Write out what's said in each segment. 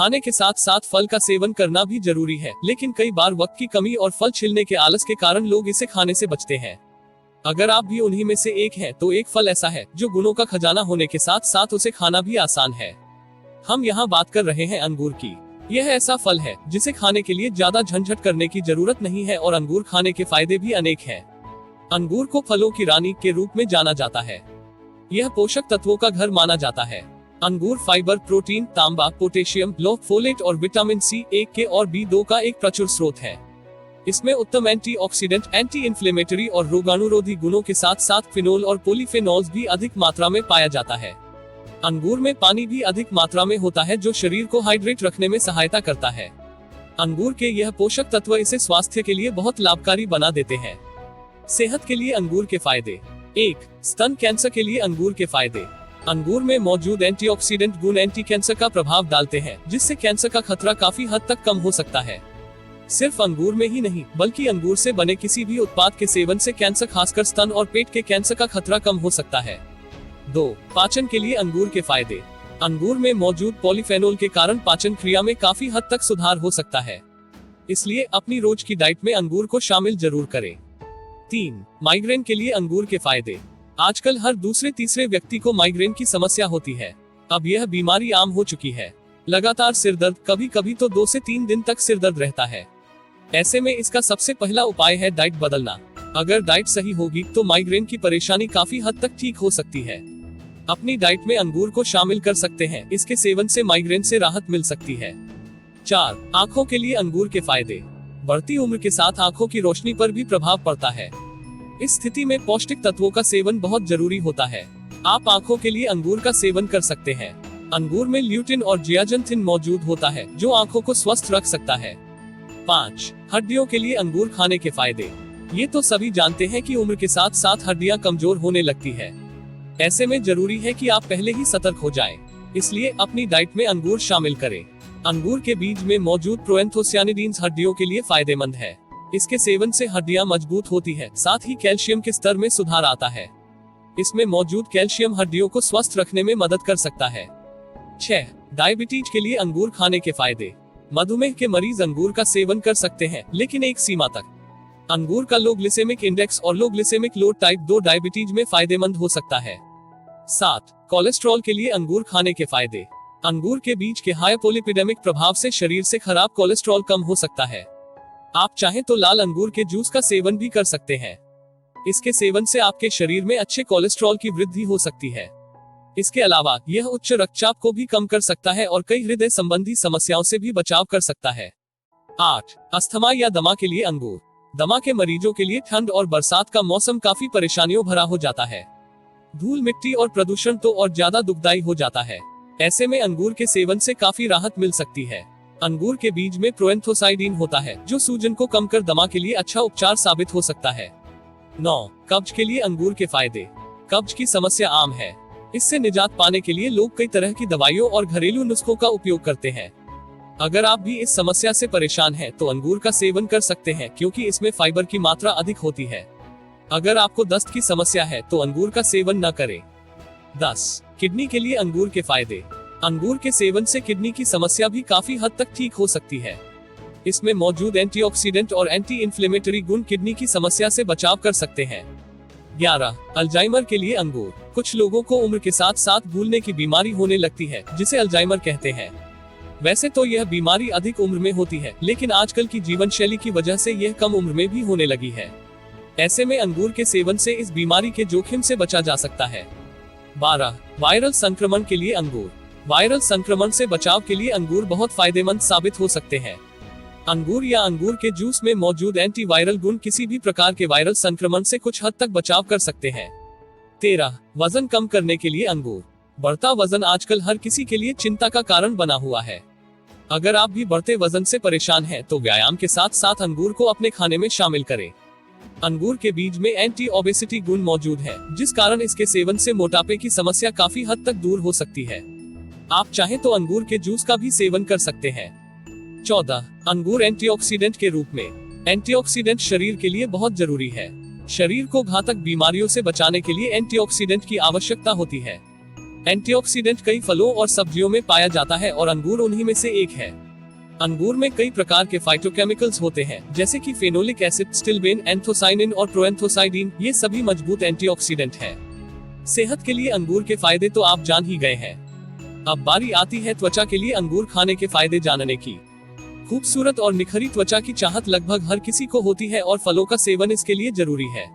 खाने के साथ साथ फल का सेवन करना भी जरूरी है, लेकिन कई बार वक्त की कमी और फल छिलने के आलस के कारण लोग इसे खाने से बचते हैं। अगर आप भी उन्हीं में से एक हैं, तो एक फल ऐसा है जो गुणों का खजाना होने के साथ साथ उसे खाना भी आसान है। हम यहाँ बात कर रहे हैं अंगूर की। यह ऐसा फल है जिसे खाने के लिए ज्यादा झंझट करने की जरूरत नहीं है और अंगूर खाने के फायदे भी अनेक हैं। अंगूर को फलों की रानी के रूप में जाना जाता है। यह पोषक तत्वों का घर माना जाता है। अंगूर फाइबर, प्रोटीन, तांबा, पोटेशियम, लौह, फोलेट और विटामिन सी, A और B2 का एक प्रचुर स्रोत है। इसमें उत्तम एंटीऑक्सीडेंट, एंटी इन्फ्लेमेटरी और रोगाणुरोधी गुणों के साथ साथ फिनोल और पॉलीफेनॉल्स भी अधिक मात्रा में पाया जाता है। अंगूर में पानी भी अधिक मात्रा में होता है, जो शरीर को हाइड्रेट रखने में सहायता करता है। अंगूर के यह पोषक तत्व इसे स्वास्थ्य के लिए बहुत लाभकारी बना देते हैं। सेहत के लिए अंगूर के फायदे। 1. स्तन कैंसर के लिए अंगूर के फायदे। अंगूर में मौजूद एंटीऑक्सीडेंट गुण एंटी कैंसर का प्रभाव डालते हैं, जिससे कैंसर का खतरा काफी हद तक कम हो सकता है। सिर्फ अंगूर में ही नहीं, बल्कि अंगूर से बने किसी भी उत्पाद के सेवन से कैंसर, खासकर स्तन और पेट के कैंसर का खतरा कम हो सकता है। 2. पाचन के लिए अंगूर के फायदे। अंगूर में मौजूद पॉलीफेनोल के कारण पाचन क्रिया में काफी हद तक सुधार हो सकता है, इसलिए अपनी रोज की डाइट में अंगूर को शामिल जरूर करें। 3. माइग्रेन के लिए अंगूर के फायदे। आजकल हर दूसरे तीसरे व्यक्ति को माइग्रेन की समस्या होती है। अब यह बीमारी आम हो चुकी है। लगातार सिरदर्द, कभी कभी तो 2 से 3 दिन तक सिरदर्द रहता है। ऐसे में इसका सबसे पहला उपाय है डाइट बदलना। अगर डाइट सही होगी तो माइग्रेन की परेशानी काफी हद तक ठीक हो सकती है। अपनी डाइट में अंगूर को शामिल कर सकते हैं, इसके सेवन से माइग्रेन से राहत मिल सकती है। 4. आंखों के लिए अंगूर के फायदे। बढ़ती उम्र के साथ आंखों की रोशनी पर भी प्रभाव पड़ता है। इस स्थिति में पौष्टिक तत्वों का सेवन बहुत जरूरी होता है। आप आंखों के लिए अंगूर का सेवन कर सकते हैं। अंगूर में ल्यूटिन और जियाजंथिन मौजूद होता है, जो आंखों को स्वस्थ रख सकता है। 5. हड्डियों के लिए अंगूर खाने के फायदे। ये तो सभी जानते हैं कि उम्र के साथ साथ हड्डियां कमजोर होने लगती है। ऐसे में जरूरी है कि आप पहले ही सतर्क हो जाएं। इसलिए अपनी डाइट में अंगूर शामिल करें। अंगूर के बीज में मौजूद प्रोएंथोसियानिडीन्स हड्डियों के लिए फायदेमंद है। इसके सेवन से हड्डियां मजबूत होती है, साथ ही कैल्शियम के स्तर में सुधार आता है। इसमें मौजूद कैल्शियम हड्डियों को स्वस्थ रखने में मदद कर सकता है। 6. डायबिटीज के लिए अंगूर खाने के फायदे। मधुमेह के मरीज अंगूर का सेवन कर सकते हैं, लेकिन एक सीमा तक। अंगूर का लो ग्लिसेमिक इंडेक्स और लो ग्लिसेमिक लोड टाइप 2 डायबिटीज में फायदेमंद हो सकता है। 7. कोलेस्ट्रॉल के लिए अंगूर खाने के फायदे। अंगूर के बीज के हाइपोलिपिडेमिक प्रभाव से शरीर से खराब कोलेस्ट्रॉल कम हो सकता है। आप चाहें तो लाल अंगूर के जूस का सेवन भी कर सकते हैं। इसके सेवन से आपके शरीर में अच्छे कोलेस्ट्रॉल की वृद्धि हो सकती है। इसके अलावा यह उच्च रक्तचाप को भी कम कर सकता है और कई हृदय संबंधी समस्याओं से भी बचाव कर सकता है। 8. अस्थमा या दमा के लिए अंगूर। दमा के मरीजों के लिए ठंड और बरसात का मौसम काफी परेशानियों भरा हो जाता है। धूल, मिट्टी और प्रदूषण तो और ज्यादा दुखदायी हो जाता है। ऐसे में अंगूर के सेवन से काफी राहत मिल सकती है। अंगूर के बीज में प्रोएंथोसाइडिन होता है, जो सूजन को कम कर दमा के लिए अच्छा उपचार साबित हो सकता है। 9. कब्ज के लिए अंगूर के फायदे। कब्ज की समस्या आम है। इससे निजात पाने के लिए लोग कई तरह की दवाइयों और घरेलू नुस्खों का उपयोग करते हैं। अगर आप भी इस समस्या से परेशान हैं, तो अंगूर का सेवन कर सकते हैं, क्योंकि इसमें फाइबर की मात्रा अधिक होती है। अगर आपको दस्त की समस्या है तो अंगूर का सेवन न करें। 10. किडनी के लिए अंगूर के फायदे। अंगूर के सेवन से किडनी की समस्या भी काफी हद तक ठीक हो सकती है। इसमें मौजूद एंटीऑक्सीडेंट और एंटी इन्फ्लेमेटरी गुण किडनी की समस्या से बचाव कर सकते हैं। 11. अल्जाइमर के लिए अंगूर। कुछ लोगों को उम्र के साथ साथ भूलने की बीमारी होने लगती है, जिसे अल्जाइमर कहते हैं। वैसे तो यह बीमारी अधिक उम्र में होती है, लेकिन आजकल की जीवन शैली की वजह से यह कम उम्र में भी होने लगी है। ऐसे में अंगूर के सेवन से इस बीमारी के जोखिम से बचा जा सकता है। 12. वायरल संक्रमण के लिए अंगूर। वायरल संक्रमण से बचाव के लिए अंगूर बहुत फायदेमंद साबित हो सकते हैं। अंगूर या अंगूर के जूस में मौजूद एंटीवायरल गुण किसी भी प्रकार के वायरल संक्रमण से कुछ हद तक बचाव कर सकते हैं। 13. वजन कम करने के लिए अंगूर। बढ़ता वजन आजकल हर किसी के लिए चिंता का कारण बना हुआ है। अगर आप भी बढ़ते वजन से परेशान हैं, तो व्यायाम के साथ साथ अंगूर को अपने खाने में शामिल करें। अंगूर के बीज में एंटी ओबेसिटी गुण मौजूद है, जिस कारण इसके सेवन से मोटापे की समस्या काफी हद तक दूर हो सकती है। आप चाहें तो अंगूर के जूस का भी सेवन कर सकते हैं। 14. अंगूर एंटीऑक्सीडेंट के रूप में। एंटीऑक्सीडेंट शरीर के लिए बहुत जरूरी है। शरीर को घातक बीमारियों से बचाने के लिए एंटीऑक्सीडेंट की आवश्यकता होती है। एंटीऑक्सीडेंट कई फलों और सब्जियों में पाया जाता है और अंगूर उन्हीं में से एक है। अंगूर में कई प्रकार के फाइटोकेमिकल्स होते हैं, जैसे कि फेनोलिक एसिड, स्टिल्बेन, एंथोसाइनिन और प्रोएंथोसाइडिन। ये सभी मजबूत एंटीऑक्सीडेंट हैं। सेहत के लिए अंगूर के फायदे तो आप जान ही गए हैं। अब बारी आती है त्वचा के लिए अंगूर खाने के फायदे जानने की। खूबसूरत और निखरी त्वचा की चाहत लगभग हर किसी को होती है और फलों का सेवन इसके लिए जरूरी है।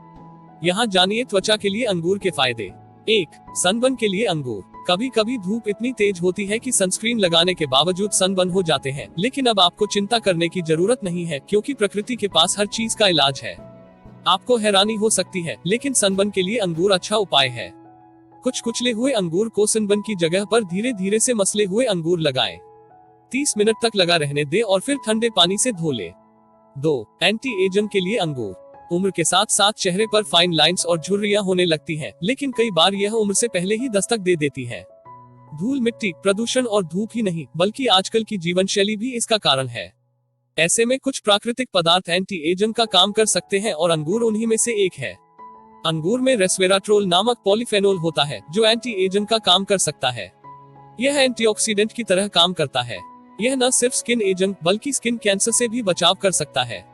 यहाँ जानिए त्वचा के लिए अंगूर के फायदे। 1. सनबर्न के लिए अंगूर। कभी कभी धूप इतनी तेज होती है कि सनस्क्रीन लगाने के बावजूद सनबर्न हो जाते हैं, लेकिन अब आपको चिंता करने की जरूरत नहीं है, क्योंकि प्रकृति के पास हर चीज का इलाज है। आपको हैरानी हो सकती है, लेकिन सनबर्न के लिए अंगूर अच्छा उपाय है। कुछ कुचले हुए अंगूर को सनबर्न की जगह पर धीरे धीरे से मसले हुए अंगूर लगाएं। 30 मिनट तक लगा रहने दे और फिर ठंडे पानी से धो ले। 2. एंटी एजिंग के लिए अंगूर। उम्र के साथ साथ चेहरे पर फाइन लाइंस और झुर्रियां होने लगती हैं, लेकिन कई बार यह उम्र से पहले ही दस्तक दे देती है। धूल, मिट्टी, प्रदूषण और धूप ही नहीं, बल्कि आजकल की जीवन शैली भी इसका कारण है। ऐसे में कुछ प्राकृतिक पदार्थ एंटी एजिंग का काम कर सकते हैं और अंगूर उन्हीं में से एक है। अंगूर में रेस्वेराट्रोल नामक पॉलीफेनोल होता है, जो एंटी एजिंग का काम कर सकता है। यह एंटीऑक्सीडेंट की तरह काम करता है। यह न सिर्फ स्किन एजिंग बल्कि स्किन कैंसर से भी बचाव कर सकता है।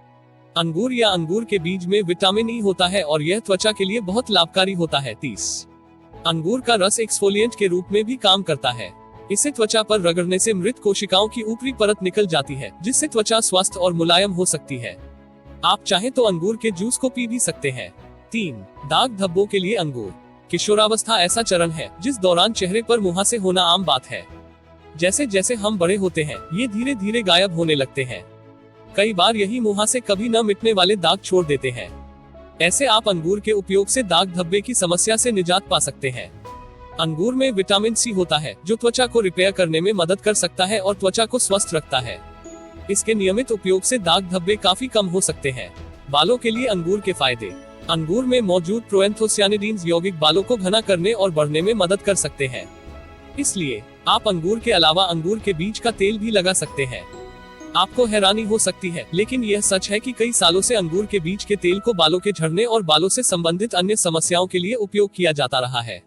अंगूर या अंगूर के बीज में विटामिन ई होता है और यह त्वचा के लिए बहुत लाभकारी होता है। 30. अंगूर का रस एक्सफोलिएंट के रूप में भी काम करता है। इसे त्वचा पर रगड़ने से मृत कोशिकाओं की ऊपरी परत निकल जाती है, जिससे त्वचा स्वस्थ और मुलायम हो सकती है। आप चाहें तो अंगूर के जूस को पी भी सकते हैं। 3. दाग धब्बों के लिए अंगूर। किशोरावस्था ऐसा चरण है जिस दौरान चेहरे पर मुहासे होना आम बात है। जैसे जैसे हम बड़े होते हैं, ये धीरे धीरे गायब होने लगते हैं। कई बार यही मुहासे कभी न मिटने वाले दाग छोड़ देते हैं। ऐसे आप अंगूर के उपयोग से दाग धब्बे की समस्या से निजात पा सकते हैं। अंगूर में विटामिन सी होता है, जो त्वचा को रिपेयर करने में मदद कर सकता है और त्वचा को स्वस्थ रखता है। इसके नियमित उपयोग से दाग धब्बे काफी कम हो सकते हैं। बालों के लिए अंगूर के फायदे। अंगूर में मौजूद प्रोएंथोसाइनिन्स यौगिक बालों को घना करने और बढ़ने में मदद कर सकते हैं। इसलिए आप अंगूर के अलावा अंगूर के बीज का तेल भी लगा सकते हैं। आपको हैरानी हो सकती है, लेकिन यह सच है कि कई सालों से अंगूर के बीज के तेल को बालों के झड़ने और बालों से संबंधित अन्य समस्याओं के लिए उपयोग किया जाता रहा है।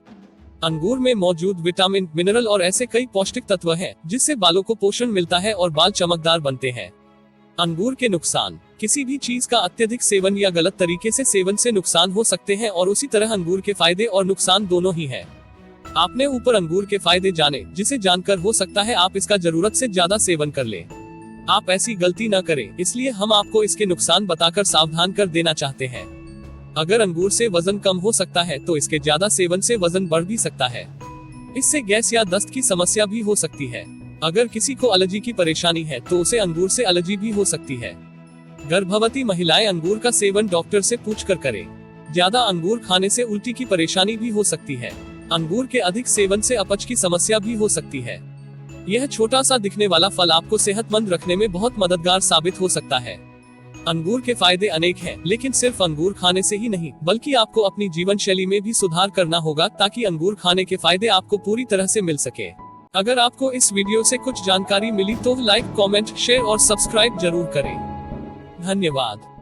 अंगूर में मौजूद विटामिन, मिनरल और ऐसे कई पौष्टिक तत्व हैं, जिससे बालों को पोषण मिलता है और बाल चमकदार बनते हैं। अंगूर के नुकसान। किसी भी चीज का अत्यधिक सेवन या गलत तरीके से सेवन से नुकसान हो सकते हैं, और उसी तरह अंगूर के फायदे और नुकसान दोनों ही हैं। आपने ऊपर अंगूर के फायदे जाने, जिसे जानकर हो सकता है आप इसका जरूरत से ज्यादा सेवन कर लें। आप ऐसी गलती न करें, इसलिए हम आपको इसके नुकसान बताकर सावधान कर देना चाहते हैं। अगर अंगूर से वजन कम हो सकता है, तो इसके ज्यादा सेवन से वजन बढ़ भी सकता है। इससे गैस या दस्त की समस्या भी हो सकती है। अगर किसी को एलर्जी की परेशानी है, तो उसे अंगूर से एलर्जी भी हो सकती है। गर्भवती महिलाएं अंगूर का सेवन डॉक्टर से पूछकर करें। ज्यादा अंगूर खाने से उल्टी की परेशानी भी हो सकती है। अंगूर के अधिक सेवन से अपच की समस्या भी हो सकती है। यह छोटा सा दिखने वाला फल आपको सेहतमंद रखने में बहुत मददगार साबित हो सकता है। अंगूर के फायदे अनेक हैं, लेकिन सिर्फ अंगूर खाने से ही नहीं, बल्कि आपको अपनी जीवन शैली में भी सुधार करना होगा, ताकि अंगूर खाने के फायदे आपको पूरी तरह से मिल सके। अगर आपको इस वीडियो से कुछ जानकारी मिली तो लाइक, कमेंट, शेयर और सब्सक्राइब जरूर करें। धन्यवाद।